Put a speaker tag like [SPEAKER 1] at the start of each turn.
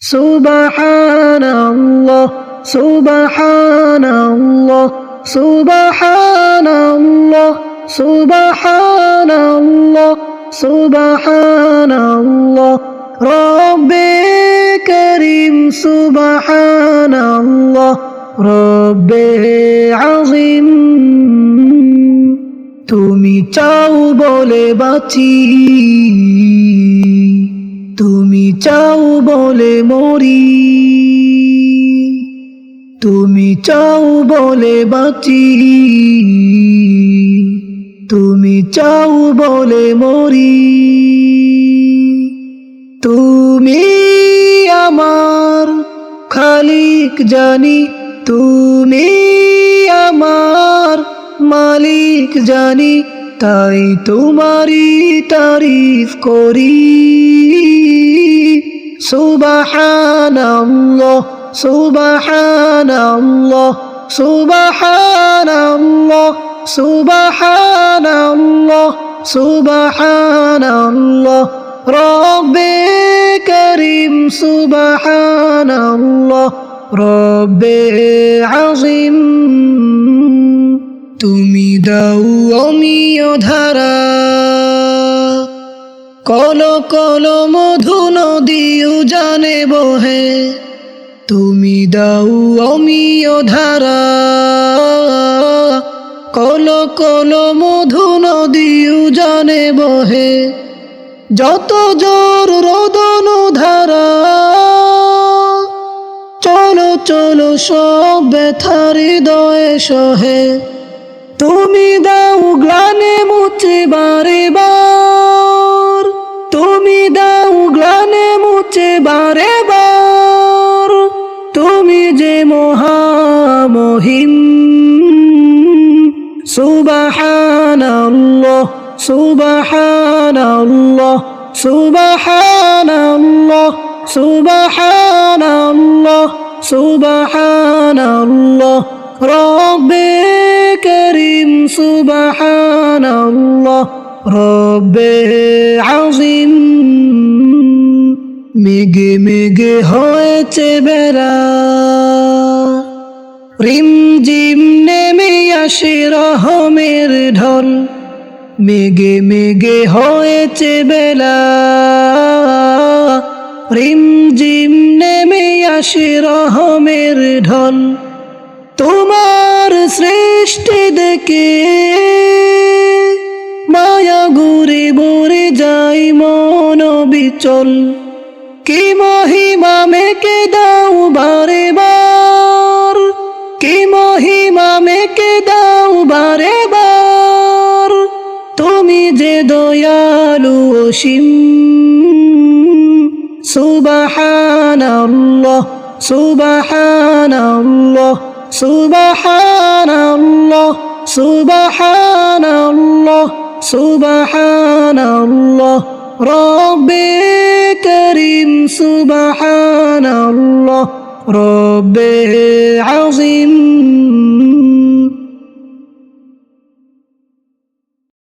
[SPEAKER 1] সুবহানাল্লাহ সুবহানাল্লাহ সুবহানাল্লাহ সুবহানাল্লাহ সুবহানাল্লাহ রব্বে করিম সুবহানাল্লাহ রব্বে আযীম। তুমি চাও বলে বাঁচি, তুমি চাও বলে মরি, তুমি চাও বলে বাঁচি, তুমি চাও বলে মরি। তুমি আমার খালিক জানি, তুমি আমার মালিক জানি, তাই তোমারি তারিফ করি। সুবহানাল্লাহ সুবহানাল্লাহ সুবহানাল্লাহ সুবহানাল্লাহ সুবহানাল্লাহ রব্বে করিম সুবহানাল্লাহ রব্বে আযীম। তুমি দাও অমিয় ধারা, কল কল মধু নদী উজানে বহে। তুমি দাও অমিয় ধারা, কল কল মধু নদী উজানে বহে। যত জোর রোদন ধারা, চলো চলো সব ব্যথার হৃদয়ে সহে। তুমি দাও গ্লানে মুছে বারে বার, তুমি দাও গ্লানে মুছে বারে বার। তুমি যে মহামহিম। সুবহানাল্লাহ সুবহানাল্লাহ সুবহানাল্লাহ সুবহানাল্লাহ সুবহানাল্লাহ রব্বে করিম সুবহানাল্লাহ রব্বে আযীম। মেঘে মেঘে হয়েছে বেড়া, রিমঝিম নেমে আসে রহমের ঢল। মেঘে মেঘে হয়েছে বেলা, রিমঝিম নেমে আসে রহমের ঢল। তোমার সৃষ্টি দেখে মায়া ঘুরে ভরে যাই মন বিচল। কি মহিমা মেকে দাও বারে বার, কি মহিমা মেকে দাও বারে বার। তুমি যে দয়ালু অসীম। সুবহানাল্লাহ সুবহানাল্লাহ সুবহানাল্লাহ সুবহানাল্লাহ সুবহানাল্লাহ রব্বে করিম সুবহানাল্লাহ রব্বে আযীম।